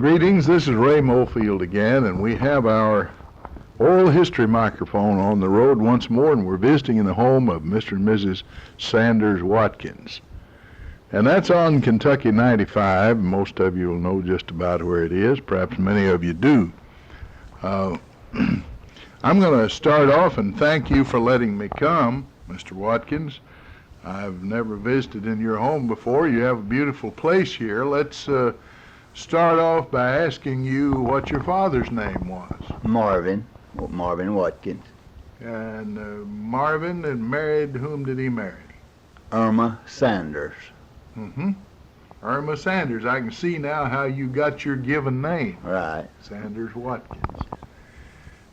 Greetings, this is Ray Mofield again, and we have our oral history microphone on the road once more, and we're visiting in the home of Mr. and Mrs. Sanders Watkins. And that's on Kentucky 95. Most of you will know just about where it is. Perhaps many of you do. I'm going to start off and thank you for letting me come, Mr. Watkins. I've never visited in your home before. You have a beautiful place here. Let's start off by asking you what your father's name was. Marvin Watkins. And Marvin, and married, whom did he marry? Irma Sanders. Mm-hmm. Irma Sanders. I can see now how you got your given name. Right. Sanders Watkins.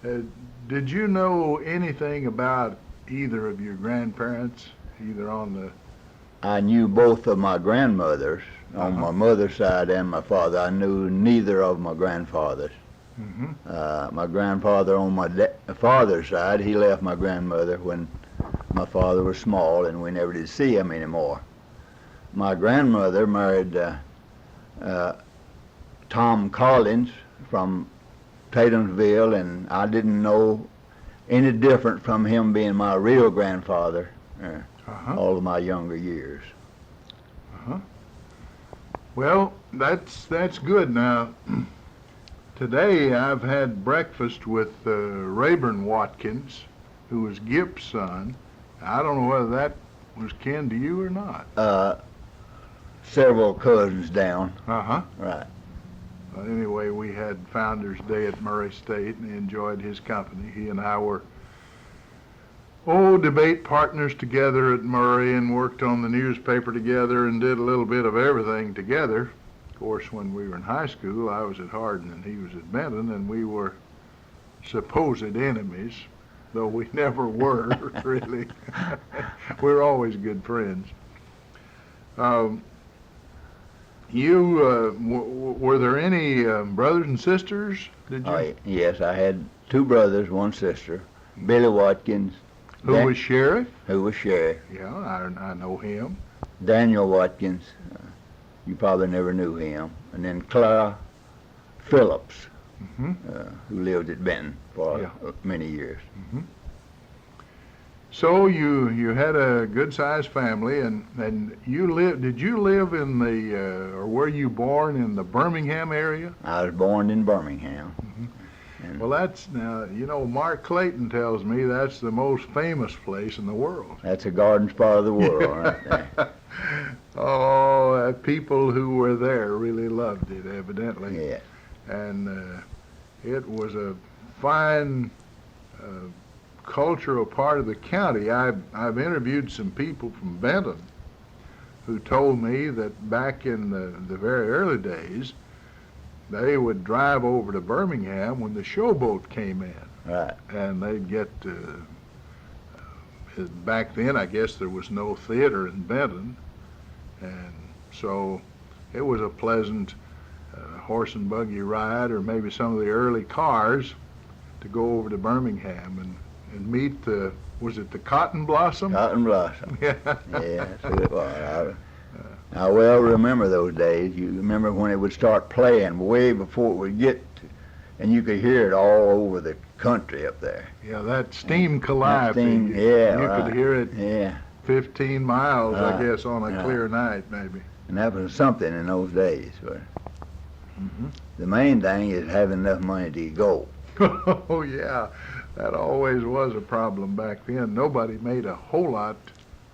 Did you know anything about either of your grandparents, either on the... I knew both of my grandmothers, on my mother's side and my father. I knew neither of my grandfathers. Mm-hmm. My grandfather on my father's side, he left my grandmother when my father was small, and we never did see him anymore. My grandmother married Tom Collins from Tatumsville, and I didn't know any different from him being my real grandfather all of my younger years. Well, that's good. Now, today I've had breakfast with Rayburn Watkins, who was Gip's son. I don't know whether that was kin to you or not. Several cousins down. Right. Anyway, we had Founders Day at Murray State and enjoyed his company. He and I were debate partners together at Murray and worked on the newspaper together and did a little bit of everything together. Of course, when we were in high school, I was at Hardin and he was at Benton, and we were supposed enemies, though we never were, really. We were always good friends. Were there any brothers and sisters? Did you? Yes, I had two brothers, one sister. Billy Watkins. Who was sheriff? Who was sheriff. Yeah, I know him. Daniel Watkins. You probably never knew him. And then Clara Phillips, who lived at Benton for many years. So you had a good-sized family, and did you live in the, or were you born in the Birmingham area? I was born in Birmingham. Well, that's, now, you know, Mark Clayton tells me that's the most famous place in the world. That's a garden spot of the world right there. Oh, people who were there really loved it, evidently. Yeah. And it was a fine cultural part of the county. I've interviewed some people from Benton who told me that back in the very early days, they would drive over to Birmingham when the showboat came in. Right. And they'd get, back then I guess there was no theater in Benton, and so it was a pleasant horse and buggy ride, or maybe some of the early cars, to go over to Birmingham and meet was it the Cotton Blossom? Cotton Blossom. Yeah. Yeah, that's who it was. I well remember those days. You remember when it would start playing way before it would get and you could hear it all over the country up there. Yeah, that steam calliope. You could hear it 15 miles, I guess, on a clear night, maybe. And that was something in those days. But the main thing is having enough money to go. Oh, yeah. That always was a problem back then. Nobody made a whole lot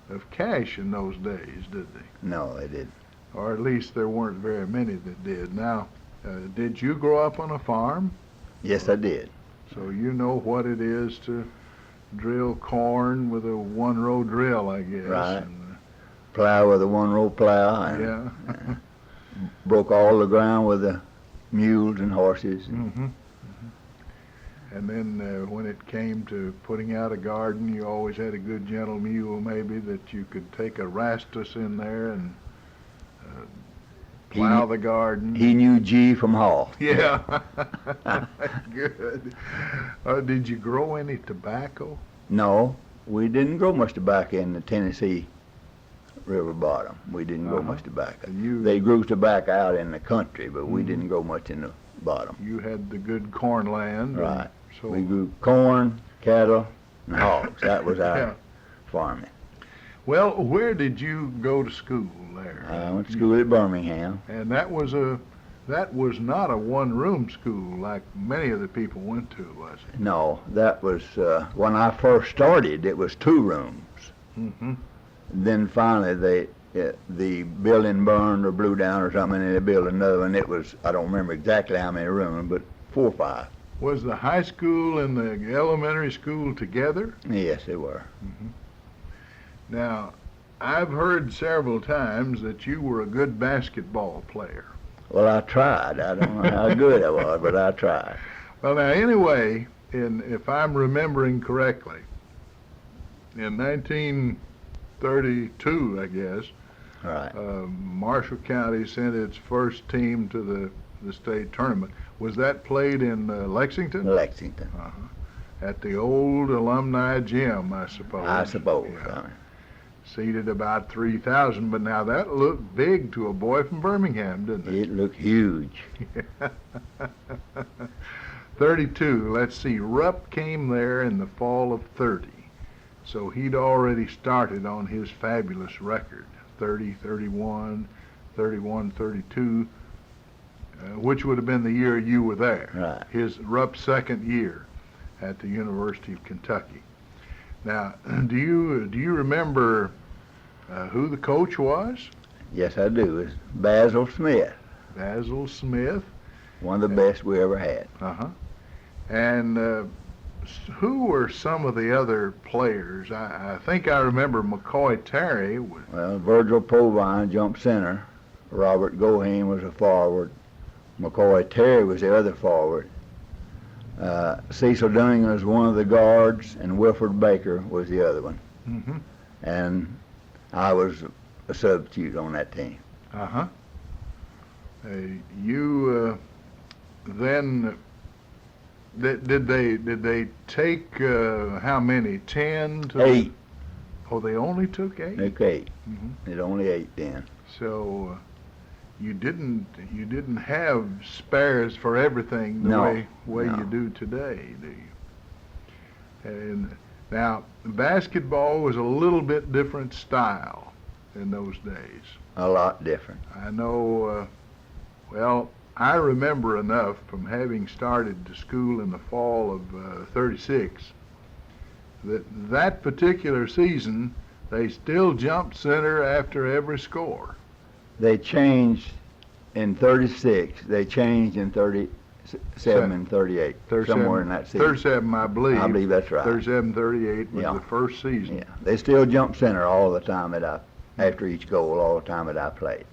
of cash in those days, did they? No, they didn't. Or at least there weren't very many that did. Now, did you grow up on a farm? Yes, I did. So you know what it is to drill corn with a one-row drill, I guess. Right. Plow with a one-row plow. And broke all the ground with the mules and horses. And then when it came to putting out a garden, you always had a good gentle mule, maybe, that you could take a rastus in there and plow the garden. He knew G from Hall. Yeah. Good. Did you grow any tobacco? No, we didn't grow much tobacco in the Tennessee river bottom. We didn't grow much tobacco. And They grew tobacco out in the country, but we didn't grow much in the bottom. you had the good corn land. Right. So We grew corn, cattle, and hogs. That was our Yeah. farming. Well, where did you go to school there? I went to school at Birmingham. And that was not a one-room school like many of the people went to, was it? No, that was, when I first started, it was 2 rooms. Mm-hmm. Then finally the building burned or blew down or something, and they built another one. It was, I don't remember exactly how many rooms, but 4 or 5. Was the high school and the elementary school together? Yes, they were. Now, I've heard several times that you were a good basketball player. Well, I tried. I don't know how good I was, but I tried. Well, now, anyway, if I'm remembering correctly, in 1932, I guess, All right. Marshall County sent its first team to the state tournament. Was that played in Lexington? Lexington. At the old alumni gym, I suppose. I suppose. Yeah. Seated about 3,000, but now that looked big to a boy from Birmingham, didn't it? It looked huge. 32, let's see, Rupp came there in the fall of 30. So he'd already started on his fabulous record, 30, 31, 31, 32, which would have been the year you were there. Right. His Rupp's second year at the University of Kentucky. Now, do you remember who the coach was? Yes, I do. It's Basil Smith, Basil Smith. one of the best we ever had. And who were some of the other players? I think I remember McCoy Terry. Well, Virgil Provine jumped center. Robert Goheen was a forward. McCoy Terry was the other forward. Cecil Dunning was one of the guards, and Wilford Baker was the other one. Mm-hmm. And I was a substitute on that team. You then did they take how many? 10 to 8. Oh, they only took 8. Took 8. Mhm. It only 8 then. So you didn't have spares for everything the No, way no. you do today, do you? And now basketball was a little bit different style in those days. A lot different. I know. Well, I remember enough from having started to school in the fall of '36 that particular season they still jumped center after every score. They changed in 36. They changed in 37 and 38. 37, Somewhere in that season. 37, I believe. I believe that's right. 37, 38 was Yeah. the first season. Yeah. They still jumped center all the time after each goal, all the time that I played.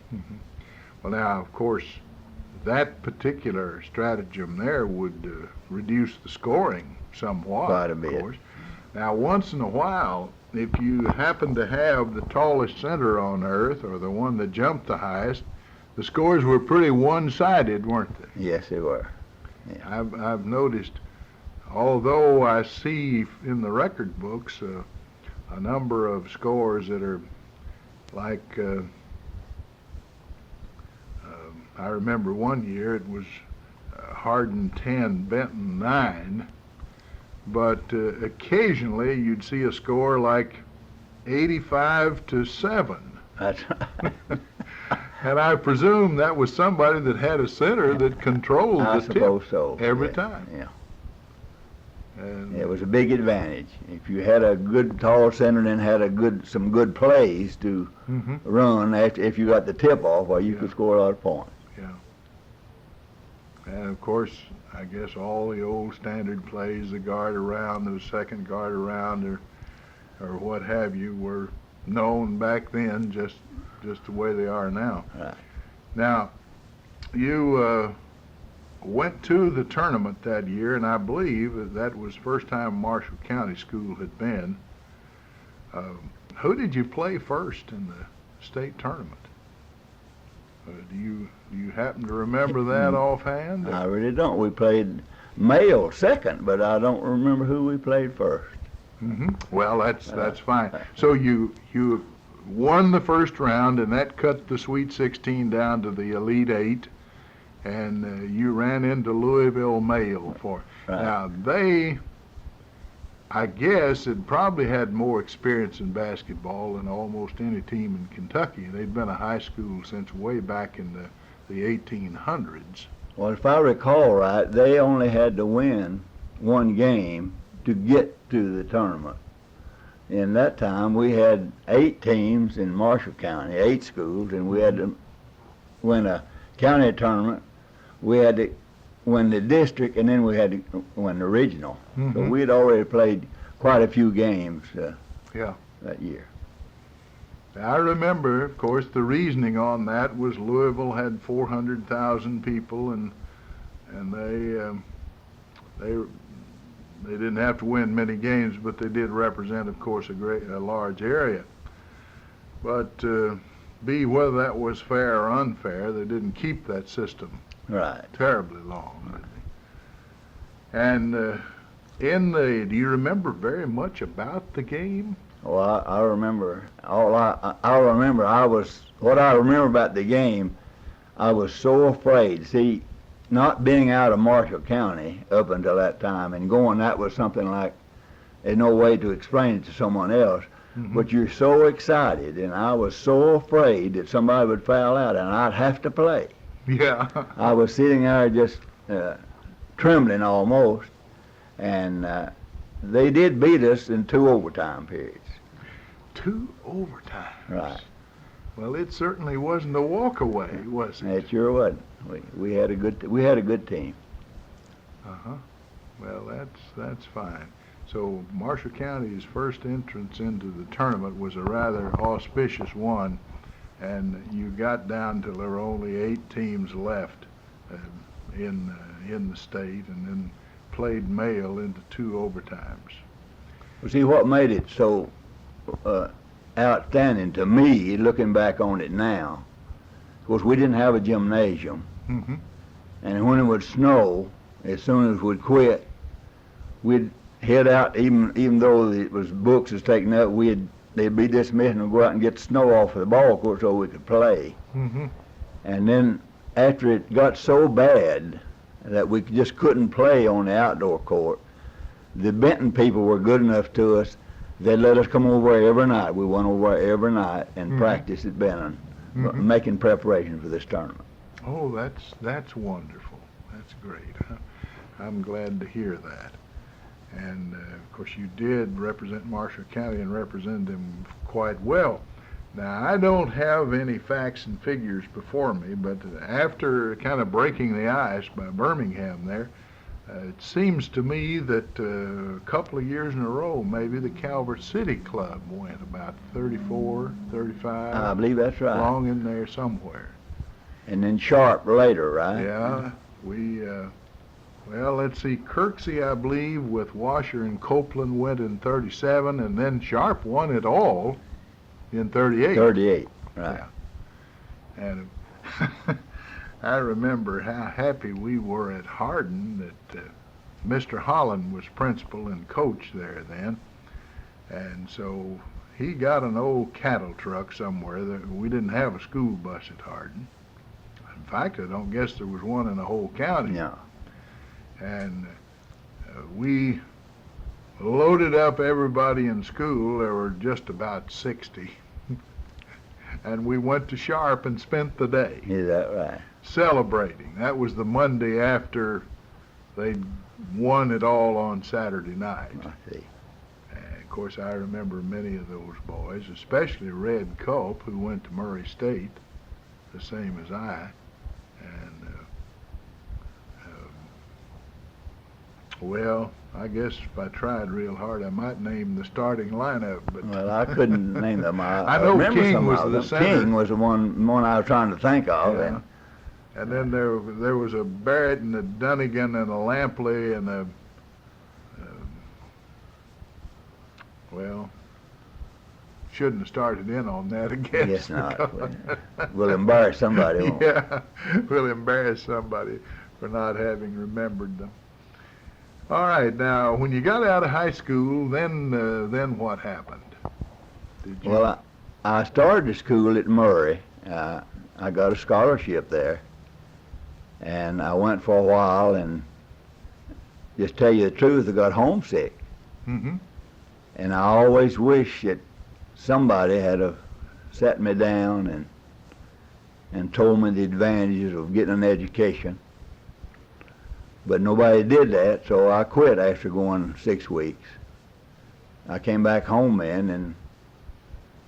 Well, now, of course, that particular stratagem there would reduce the scoring somewhat. Quite a bit. Of course. Now, once in a while, if you happen to have the tallest center on earth or the one that jumped the highest, the scores were pretty one-sided, weren't they? Yes, they were. Yeah. I've noticed, although I see in the record books a number of scores that are like, I remember one year it was Hardin 10, Benton 9, but occasionally you'd see a score like 85-7. That's And I presume that was somebody that had a center that controlled I the suppose tip so. every Yeah. time. Yeah. And It was a big advantage. If you had a good tall center and had some good plays to Mhm. run if you got the tip off, well, you Yeah. could score a lot of points. And of course, I guess all the old standard plays, the guard around, the second guard around, or what have you, were known back then just the way they are now. Right. Now, you went to the tournament that year, and I believe that was the first time Marshall County School had been. Who did you play first in the state tournament? Do you happen to remember that offhand? I really don't. We played male second, but I don't remember who we played first. Well, that's fine. So you won the first round, and that cut the Sweet 16 down to the Elite Eight, and you ran into Louisville Male for. Right. Now, they, I guess, had probably had more experience in basketball than almost any team in Kentucky. They'd been a high school since way back in the 1800s. Well, if I recall right, they only had to win one game to get to the tournament. In that time, we had 8 teams in Marshall County, 8 schools, and we had to win a county tournament. We had to win the district, and then we had to win the regional. Mm-hmm. So we had already played quite a few games Yeah. that year. I remember, of course, the reasoning on that was Louisville had 400,000 people, and they didn't have to win many games, but they did represent, of course, a large area. But B, whether that was fair or unfair, they didn't keep that system Right. terribly long, did they? And do you remember very much about the game? Well, I remember what I remember about the game. I was so afraid. See, not being out of Marshall County up until that time and going, that was something like, there's no way to explain it to someone else. Mm-hmm. But you're so excited, and I was so afraid that somebody would foul out and I'd have to play. Yeah. I was sitting there just trembling almost, and they did beat us in 2 overtime periods. 2 overtimes. Right. Well, it certainly wasn't a walkaway, was it? It sure wasn't. We had a good team. Uh-huh. Well, that's fine. So Marshall County's first entrance into the tournament was a rather auspicious one, and you got down till there were only 8 teams left in the state, and then played Male into 2 overtimes. Well, see, what made it so outstanding to me, looking back on it now, was we didn't have a gymnasium, Mm-hmm. and when it would snow, as soon as we'd quit, we'd head out. Even though it was books was taken up, they'd be dismissed, and we'd go out and get the snow off of the ball court so we could play. Mm-hmm. And then after it got so bad that we just couldn't play on the outdoor court, the Benton people were good enough to us. They'd let us come over every night. We went over every night and Mm-hmm. practiced at Benton, Mm-hmm. making preparation for this tournament. Oh, that's wonderful. That's great. I'm glad to hear that. And of course, you did represent Marshall County and represented them quite well. Now, I don't have any facts and figures before me, but after kind of breaking the ice by Birmingham there, it seems to me that a couple of years in a row, maybe the Calvert City Club went about 34, 35. I believe that's right. Along in there somewhere. And then Sharp later, right? Yeah, well, let's see, Kirksey, I believe, with Washer and Copeland went in 37, and then Sharp won it all in 38. 38, right. Yeah. And I remember how happy we were at Hardin that Mr. Holland was principal and coach there then. And so he got an old cattle truck somewhere. We didn't have a school bus at Hardin. In fact, I don't guess there was one in the whole county. Yeah. And we loaded up everybody in school. There were just about 60. And we went to Sharp and spent the day Is that right? celebrating. That was the Monday after they'd won it all on Saturday night. I see. And of course, I remember many of those boys, especially Red Culp, who went to Murray State, the same as I. And well, I guess if I tried real hard, I might name the starting lineup. But Well, I couldn't name them. I know remember King some was of the them. center. King was the one I was trying to think of. Yeah. And then there was a Barrett and a Dunnigan and a Lampley and a well, shouldn't have started in on that, I guess. Guess not. We'll embarrass somebody. Won't we? Yeah, we'll embarrass somebody for not having remembered them. All right, now when you got out of high school, then what happened? Did you? Well, I started the school at Murray. I got a scholarship there, and I went for a while, and just tell you the truth, I got homesick. Mm-hmm. And I always wish that somebody had have sat me down and told me the advantages of getting an education. But nobody did that, so I quit after going 6 weeks. I came back home then, and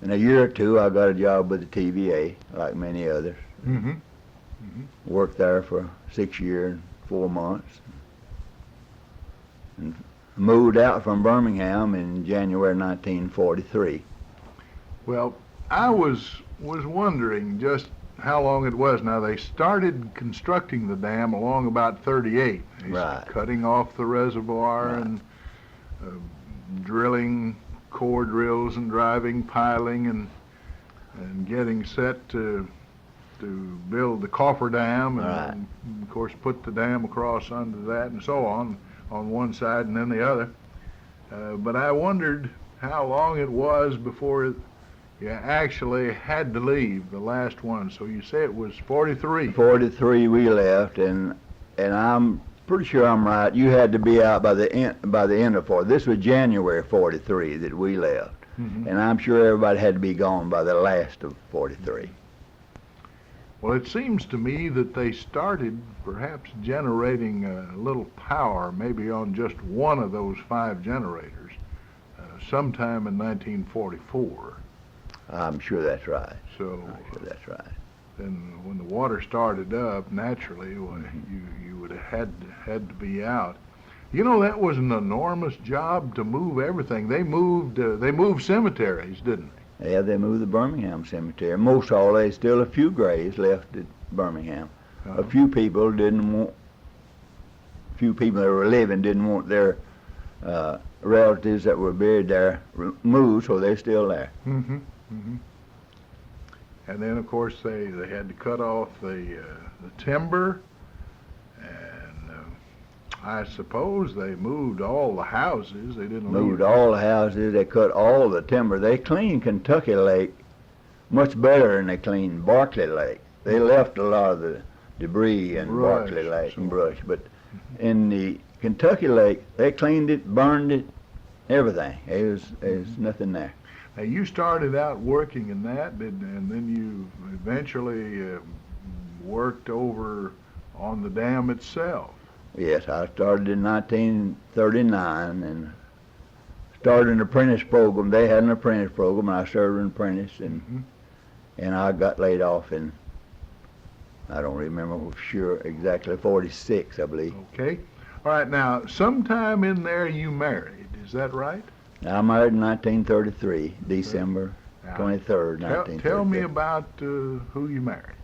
in a year or two, I got a job with the TVA, like many others. Mm-hmm. Mm-hmm. Worked there for 6 years and 4 months. And moved out from Birmingham in January 1943. Well, I was wondering just how long it was. Now, they started constructing the dam along about 38. They Right. cutting off the reservoir Right. and drilling core drills and driving, piling, and getting set to build the coffer dam, and Right. then, of course, put the dam across under that, and so on one side and then the other. But I wondered how long it was before you actually had to leave, the last one. So you say it was 43. 43 we left, and I'm pretty sure I'm right. You had to be out by the end of 40. This was January 43 that we left, Mm-hmm. and I'm sure everybody had to be gone by the last of 43. Well, it seems to me that they started perhaps generating a little power, maybe on just one of those 5 generators, sometime in 1944. I'm sure that's right. So I'm sure that's right. then when the water started up, naturally, well, you would have had to be out. You know, that was an enormous job to move everything. They moved cemeteries, didn't they? Yeah, they moved the Birmingham cemetery. Most all, there's still a few graves left at Birmingham. A few people that were living didn't want their relatives that were buried there moved, so they're still there. Mm-hmm. Mm-hmm. And then, of course, they had to cut off the timber, and I suppose they moved all the houses. They didn't Moved leave. all the houses. They cut all the timber. They cleaned Kentucky Lake much better than they cleaned Barkley Lake. They left a lot of the debris in Brush, Barkley Lake and so- brush, but in the Kentucky Lake, they cleaned it, burned it, everything. There's nothing there. Now, you started out working in that, and then you eventually worked over on the dam itself. Yes, I started in 1939 and started an apprentice program. They had an apprentice program, and I served an apprentice, and I got laid off in, I don't remember for sure exactly, 46, I believe. Okay. All right. Now, sometime in there you married. Is that right? I married in 1933, December Now, 23rd, 1933. Tell me about who you married.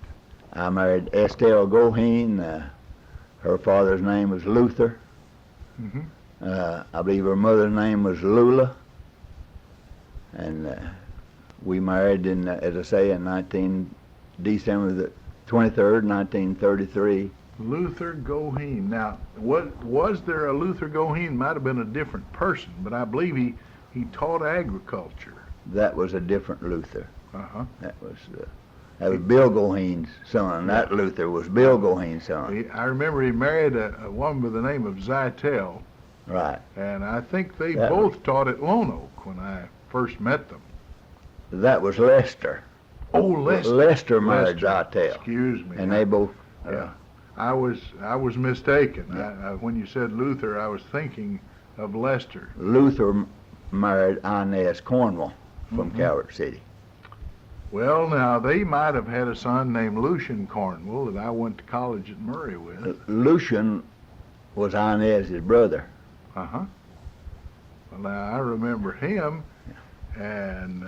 I married Estelle Goheen. Her father's name was Luther. Mm-hmm. I believe her mother's name was Lula. And we married in, as I say, in December the 23rd, 1933. Luther Goheen. Now, was there a Luther Goheen? Might have been a different person, but I believe he taught agriculture. That was a different Luther. Uh-huh. That was Bill Goheen's son. That Luther was Bill Goheen's son. I remember he married a woman by the name of Zytel, Right. and I think they That both taught at Lone Oak when I first met them. That was Lester. Oh, Lester. Lester married Lester. Zytel. Excuse me. And they both. Yeah. I was mistaken. When you said Luther, I was thinking of Lester. Luther married Inez Cornwell from Calvert City. Well, now, they might have had a son named Lucian Cornwell that I went to college at Murray with. Lucian was Inez's brother. Uh-huh. Well, now, I remember him, and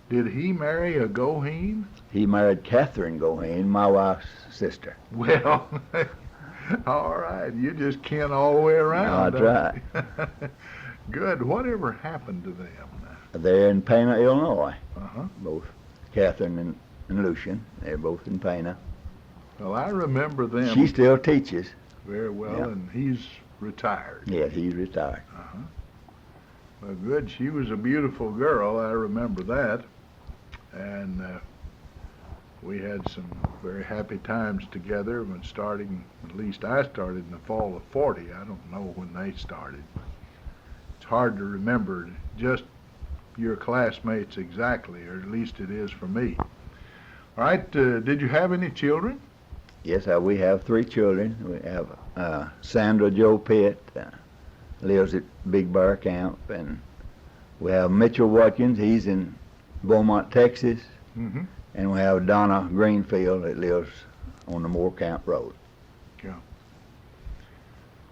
did he marry a Goheen? He married Catherine Goheen, my wife's sister. Well, all right, you just ken all the way around. That's right. Good. Whatever happened to them? They're in Pana, Illinois. Uh-huh. Both Catherine and Lucian. They're both in Pana. Well, I remember them She still teaches. very well, Yeah. and he's retired. Yeah, he's retired. Uh-huh. Well, good. She was a beautiful girl. I remember that. And we had some very happy times together when starting, at least I started in the fall of 40. I don't know when they started. It's hard to remember just your classmates exactly, or at least it is for me. All right, did you have any children? Yes, we have 3 children. We have Sandra Joe Pitt, lives at Big Bear Camp, and we have Mitchell Watkins. He's in Beaumont, Texas. Mm-hmm. And we have Donna Greenfield that lives on the Moore Camp Road. Yeah.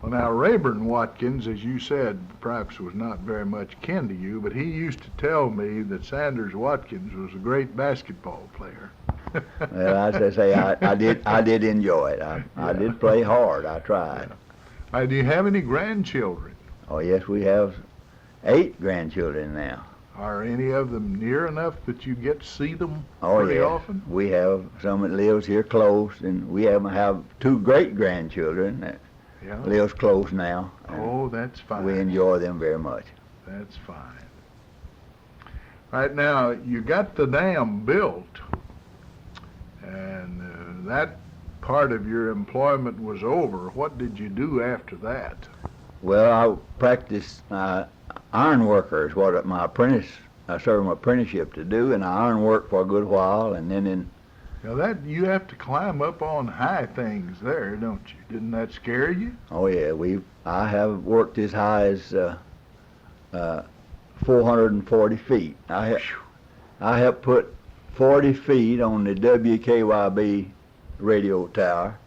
Well, now, Rayburn Watkins, as you said, perhaps was not very much kin to you, but he used to tell me that Sanders Watkins was a great basketball player. Well, as I say, I did enjoy it. I did play hard. I tried. Yeah. Do you have any grandchildren? Oh, yes, we have 8 grandchildren now. Are any of them near enough that you get to see them Oh, pretty yeah. often? We have some that lives here close, and we have 2 great-grandchildren that Yeah. lives close now. Oh, that's fine. We enjoy them very much. That's fine. Right now, you got the dam built, and that part of your employment was over. What did you do after that? Well, I practiced iron worker is what I served my apprenticeship to do, and I iron worked for a good while, and then Now that you have to climb up on high things there, don't you? Didn't that scare you? oh yeah, I have worked as high as 440 feet. I have put 40 feet on the WKYB radio tower,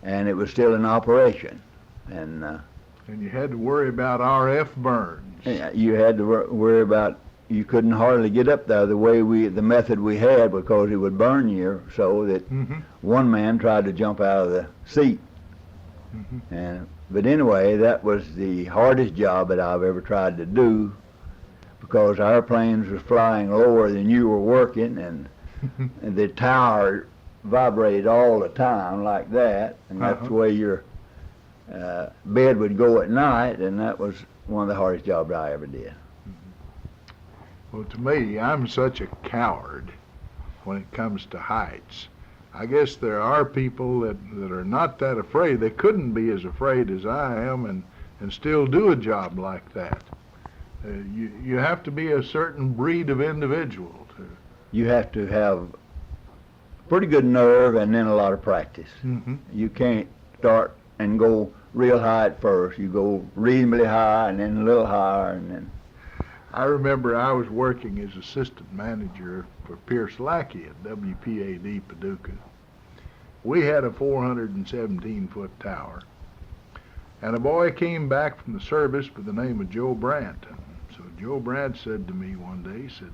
and it was still in operation, and And you had to worry about RF burns. you had to worry about, you couldn't hardly get up there the method we had, because it would burn you so that Mm-hmm. one man tried to jump out of the seat. Mm-hmm. But anyway, that was the hardest job that I've ever tried to do, because our planes was flying lower than you were working, and the tower vibrated all the time like that, and that's the way your bed would go at night, and that was one of the hardest jobs I ever did. Well, to me, I'm such a coward when it comes to heights. I guess there are people that are not that afraid. They couldn't be as afraid as I am and still do a job like that. You have to be a certain breed of individual to. You have to have pretty good nerve and then a lot of practice. Mm-hmm. You can't start and go real high at first. You go reasonably high and then a little higher, and then. I remember I was working as assistant manager for Pierce Lackey at WPAD Paducah. We had a 417-foot tower, and a boy came back from the service by the name of Joe Brandt. So Joe Brandt said to me one day, he said,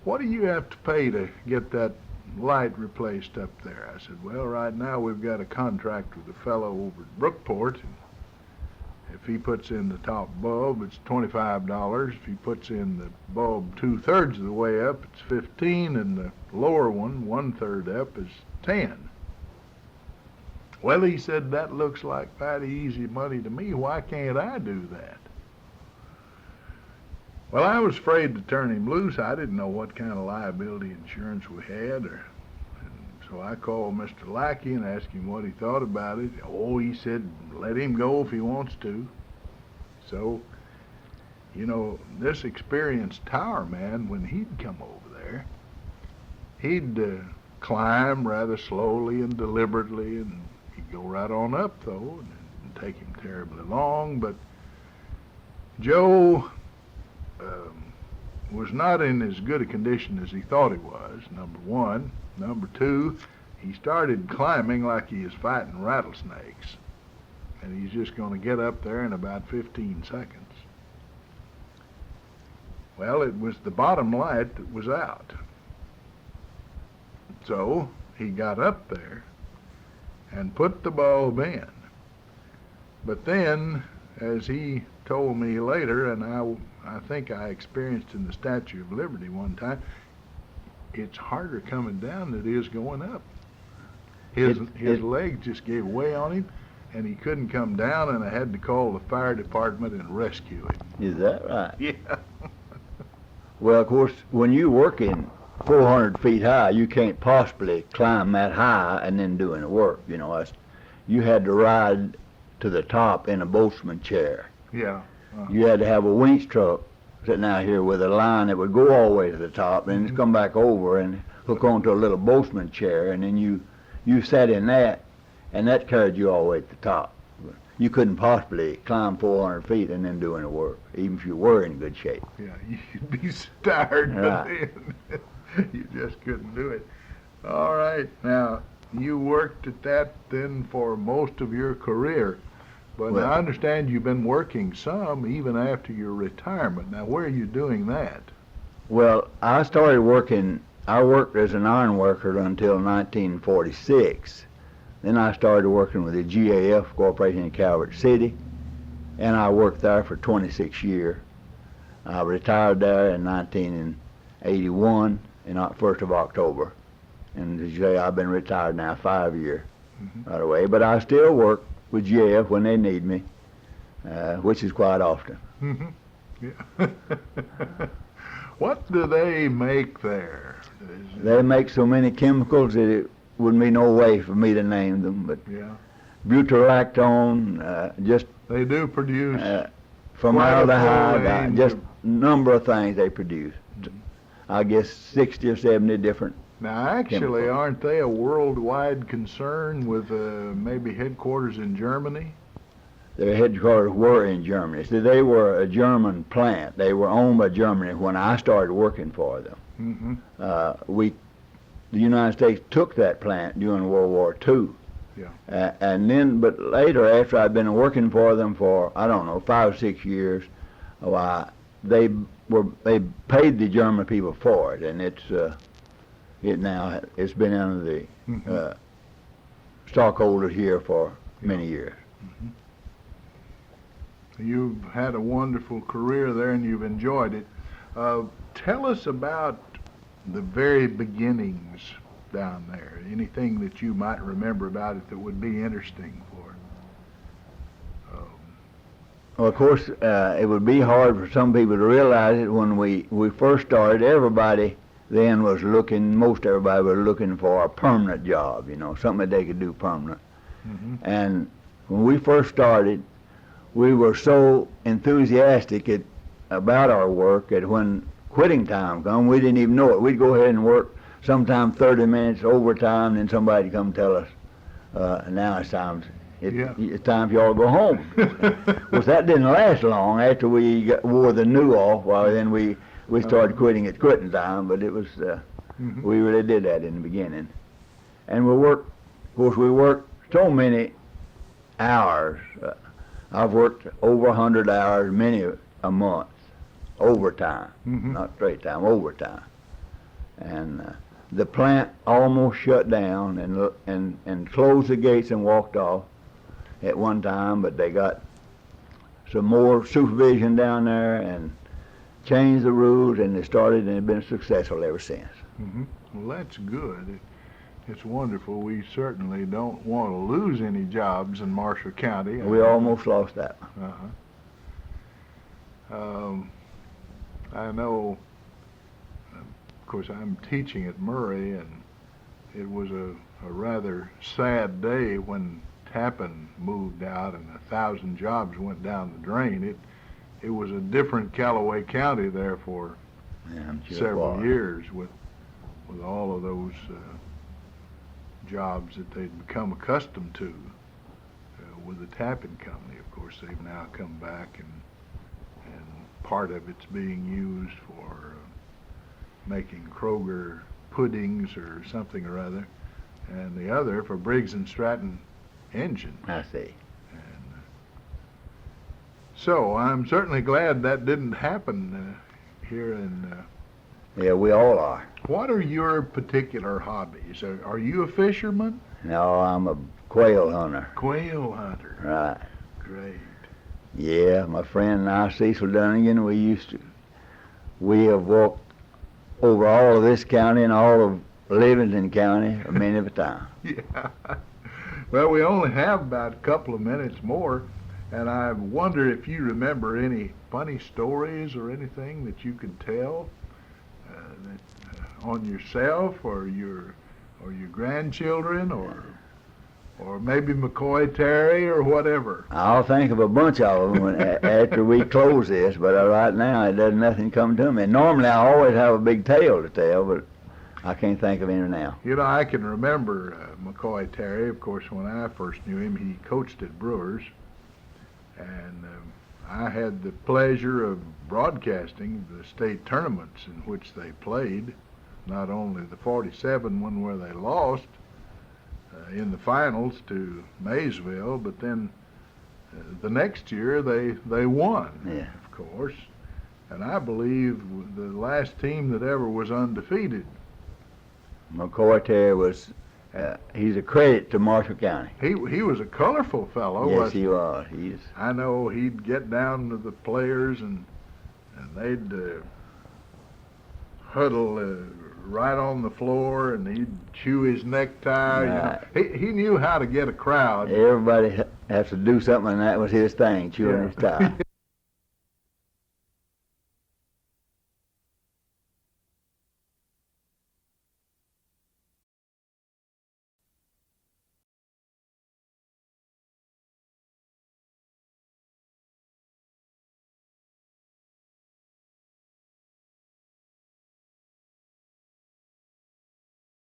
what do you have to pay to get that light replaced up there? I said, well, right now we've got a contract with a fellow over at Brookport, and if he puts in the top bulb, it's $25. If he puts in the bulb 2/3 of the way up, it's $15, and the lower one, 1/3 up, is $10. Well, he said, that looks like mighty easy money to me. Why can't I do that? Well, I was afraid to turn him loose. I didn't know what kind of liability insurance we had, so I called Mr. Lackey and asked him what he thought about it. Oh, he said, let him go if he wants to. So, this experienced tower man, when he'd come over there, he'd climb rather slowly and deliberately, and he'd go right on up, though, and take him terribly long. But Joe was not in as good a condition as he thought he was, number one. Number two, he started climbing like he was fighting rattlesnakes, and he's just going to get up there in about 15 seconds. Well, it was the bottom light that was out. So he got up there and put the bulb in. But then, as he told me later, and I think I experienced in the Statue of Liberty one time, it's harder coming down than it is going up. His legs just gave way on him, and he couldn't come down, and I had to call the fire department and rescue him. Is that right? Yeah. Well, of course, when you working 400 feet high, you can't possibly climb that high and then doing the work. You know, you had to ride to the top in a boatman chair. Yeah. You had to have a winch truck sitting out here with a line that would go all the way to the top, and then come back over and hook onto a little boatman chair, and then you sat in that, and that carried you all the way to the top. You couldn't possibly climb 400 feet and then do any work, even if you were in good shape. Yeah, you'd be tired, Right. but then you just couldn't do it. All right, now, you worked at that then for most of your career, but Well- I understand you've been working some even after your retirement. Now, where are you doing that? Well, I worked as an iron worker until 1946. Then I started working with the GAF Corporation in Calvert City, and I worked there for 26 years. I retired there in 1981, in 1st of October. And as you say, I've been retired now 5 years, right away. But I still work with GAF when they need me, which is quite often. Yeah. What do they make there? They make so many chemicals that it wouldn't be no way for me to name them, but Yeah, butyrolactone, just they do produce. formaldehyde, range just of- number of things they produce. I guess 60 or 70 different. Now, actually, chemical. aren't they a worldwide concern with maybe headquarters in Germany? Their headquarters were in Germany. So they were a German plant. They were owned by Germany when I started working for them. Mm-hmm. The United States took that plant during World War II. Yeah. And then, but later, after I'd been working for them for, I don't know, 5 or 6 years, they paid the German people for it, and it's been under the Mm-hmm. stockholders here for many years. You've had a wonderful career there, and you've enjoyed it. Tell us about the very beginnings down there. Anything that you might remember about it that would be interesting for. Well, of course, it would be hard for some people to realize it. When we first started, everybody then was most everybody was looking for a permanent job, you know, something that they could do permanent. Mm-hmm. And when we first started, we were so enthusiastic about our work that when quitting time come, we didn't even know it. We'd go ahead and work sometime 30 minutes overtime, and then somebody'd come tell us, now it's time for y'all to go home. Well, that didn't last long. After we wore the new off, well, then we started quitting at quitting time, but it was, Mm-hmm. we really did that in the beginning. And we worked so many hours. I've worked over 100 hours, many a month, overtime, Mm-hmm. not straight time, overtime. And the plant almost shut down and closed the gates and walked off at one time, but they got some more supervision down there and changed the rules, and they started, and have been successful ever since. Mm-hmm. Well, that's good. It's wonderful. We certainly don't want to lose any jobs in Marshall County. We almost lost that one. Uh-huh. I know, of course, I'm teaching at Murray, and it was a rather sad day when Tappan moved out and 1,000 jobs went down the drain. It was a different Callaway County there for Yeah, I'm sure it several was. years with all of those jobs that they'd become accustomed to with the Tappan Company. Of course, they've now come back, and part of it's being used for making Kroger puddings or something or other, and the other for Briggs and Stratton engine. I see. And so I'm certainly glad that didn't happen here in. Yeah, we all are. What are your particular hobbies? Are you a fisherman? No, I'm a quail hunter. Quail hunter. Right. Great. Yeah, my friend and I, Cecil Dunnigan, we have walked over all of this county and all of Livingston County many of a time. Yeah. Well, we only have about a couple of minutes more, and I wonder if you remember any funny stories or anything that you can tell on yourself or your grandchildren or maybe McCoy Terry or whatever. I'll think of a bunch of them after we close this, but right now it doesn't nothing come to me. Normally I always have a big tale to tell, but I can't think of any now. You know, I can remember McCoy Terry. Of course, when I first knew him, he coached at Brewers, and I had the pleasure of broadcasting the state tournaments in which they played, not only the 47 one where they lost in the finals to Maysville, but then the next year they won, Yeah. of course, and I believe the last team that ever was undefeated. McCoy Terry was, he's a credit to Marshall County. He was a colorful fellow. Yes, wasn't he was. He's. I know he'd get down to the players and they'd huddle right on the floor, and he'd chew his necktie. Right. You know, he knew how to get a crowd. Everybody has to do something, and that was his thing, chewing Yeah. his tie.